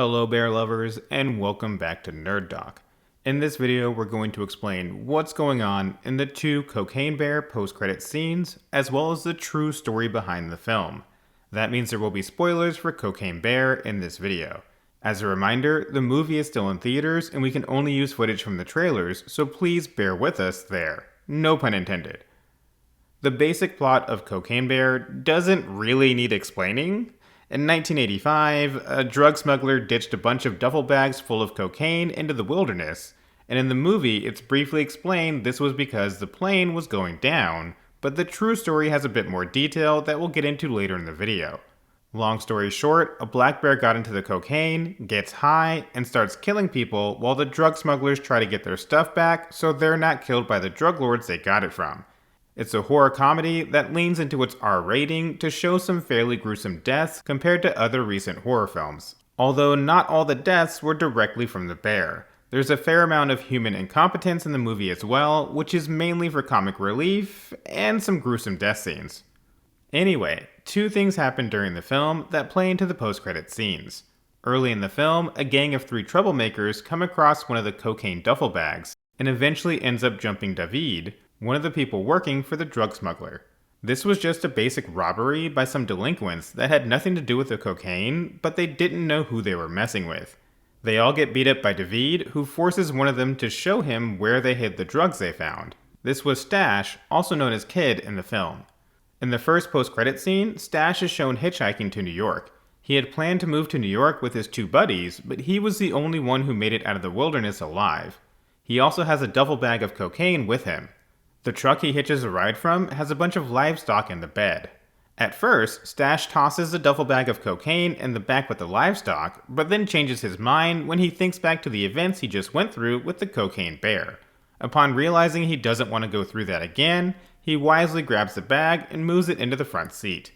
Hello bear lovers, and welcome back to Nerd Doc. In this video, we're going to explain what's going on in the two Cocaine Bear post-credit scenes, as well as the true story behind the film. That means there will be spoilers for Cocaine Bear in this video. As a reminder, the movie is still in theaters and we can only use footage from the trailers, so please bear with us there. No pun intended. The basic plot of Cocaine Bear doesn't really need explaining. In 1985, a drug smuggler ditched a bunch of duffel bags full of cocaine into the wilderness, and in the movie it's briefly explained this was because the plane was going down, but the true story has a bit more detail that we'll get into later in the video. Long story short, a black bear got into the cocaine, gets high, and starts killing people while the drug smugglers try to get their stuff back so they're not killed by the drug lords they got it from. It's a horror comedy that leans into its R rating to show some fairly gruesome deaths compared to other recent horror films. Although not all the deaths were directly from the bear. There's a fair amount of human incompetence in the movie as well, which is mainly for comic relief, and some gruesome death scenes. Anyway, two things happen during the film that play into the post-credit scenes. Early in the film, a gang of 3 troublemakers come across one of the cocaine duffel bags, and eventually ends up jumping David, one of the people working for the drug smuggler. This was just a basic robbery by some delinquents that had nothing to do with the cocaine, but they didn't know who they were messing with. They all get beat up by David, who forces one of them to show him where they hid the drugs they found. This was Stash, also known as Kid in the film. In the first post-credit scene, Stash is shown hitchhiking to New York. He had planned to move to New York with his 2 buddies, but he was the only one who made it out of the wilderness alive. He also has a duffel bag of cocaine with him. The truck he hitches a ride from has a bunch of livestock in the bed. At first, Stash tosses the duffel bag of cocaine in the back with the livestock, but then changes his mind when he thinks back to the events he just went through with the cocaine bear. Upon realizing he doesn't want to go through that again, he wisely grabs the bag and moves it into the front seat.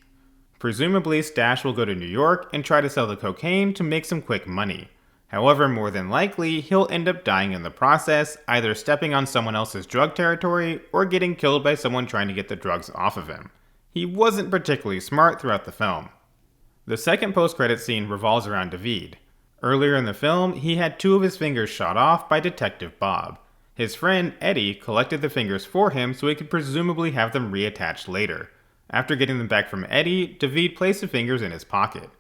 Presumably, Stash will go to New York and try to sell the cocaine to make some quick money. However, more than likely, he'll end up dying in the process, either stepping on someone else's drug territory or getting killed by someone trying to get the drugs off of him. He wasn't particularly smart throughout the film. The second post-credit scene revolves around David. Earlier in the film, he had 2 of his fingers shot off by Detective Bob. His friend, Eddie, collected the fingers for him so he could presumably have them reattached later. After getting them back from Eddie, David placed the fingers in his pocket.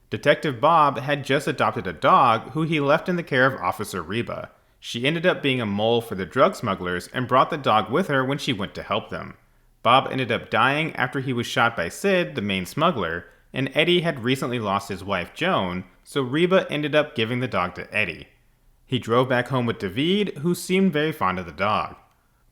Detective Bob had just adopted a dog who he left in the care of Officer Reba. She ended up being a mole for the drug smugglers and brought the dog with her when she went to help them. Bob ended up dying after he was shot by Sid, the main smuggler, and Eddie had recently lost his wife Joan, so Reba ended up giving the dog to Eddie. He drove back home with David, who seemed very fond of the dog.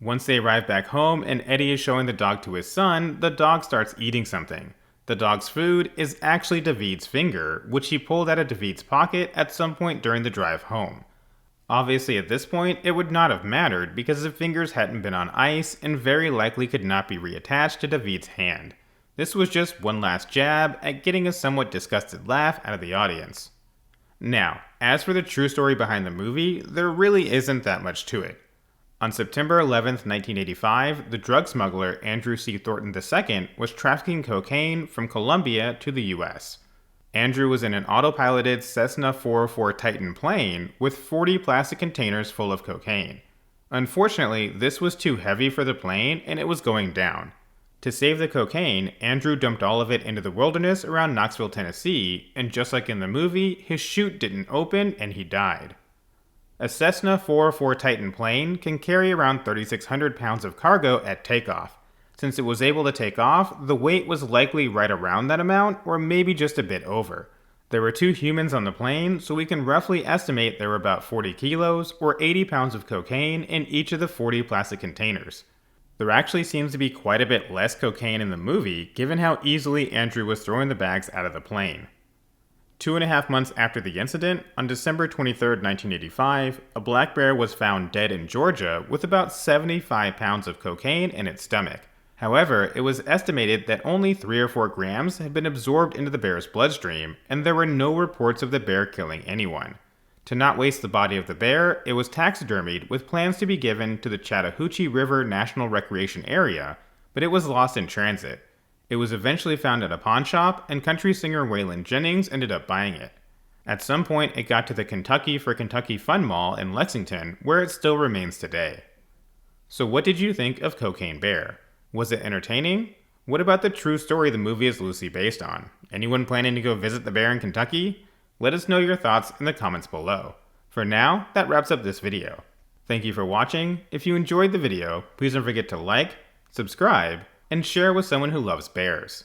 Once they arrive back home and Eddie is showing the dog to his son, the dog starts eating something. The dog's food is actually David's finger, which he pulled out of David's pocket at some point during the drive home. Obviously at this point, it would not have mattered because the fingers hadn't been on ice and very likely could not be reattached to David's hand. This was just one last jab at getting a somewhat disgusted laugh out of the audience. Now, as for the true story behind the movie, there really isn't that much to it. On September 11, 1985, the drug smuggler Andrew C. Thornton II was trafficking cocaine from Colombia to the US. Andrew was in an autopiloted Cessna 404 Titan plane with 40 plastic containers full of cocaine. Unfortunately, this was too heavy for the plane and it was going down. To save the cocaine, Andrew dumped all of it into the wilderness around Knoxville, Tennessee, and just like in the movie, his chute didn't open and he died. A Cessna 404 Titan plane can carry around 3,600 pounds of cargo at takeoff. Since it was able to take off, the weight was likely right around that amount, or maybe just a bit over. There were 2 humans on the plane, so we can roughly estimate there were about 40 kilos, or 80 pounds of cocaine in each of the 40 plastic containers. There actually seems to be quite a bit less cocaine in the movie, given how easily Andrew was throwing the bags out of the plane. 2.5 months after the incident, on December 23, 1985, a black bear was found dead in Georgia with about 75 pounds of cocaine in its stomach. However, it was estimated that only 3 or 4 grams had been absorbed into the bear's bloodstream, and there were no reports of the bear killing anyone. To not waste the body of the bear, it was taxidermied with plans to be given to the Chattahoochee River National Recreation Area, but it was lost in transit. It was eventually found at a pawn shop, and country singer Waylon Jennings ended up buying it. At some point, it got to the Kentucky for Kentucky Fun Mall in Lexington, where it still remains today. So what did you think of Cocaine Bear? Was it entertaining? What about the true story the movie is loosely based on? Anyone planning to go visit the bear in Kentucky? Let us know your thoughts in the comments below. For now, that wraps up this video. Thank you for watching. If you enjoyed the video, please don't forget to like, subscribe, and share with someone who loves bears.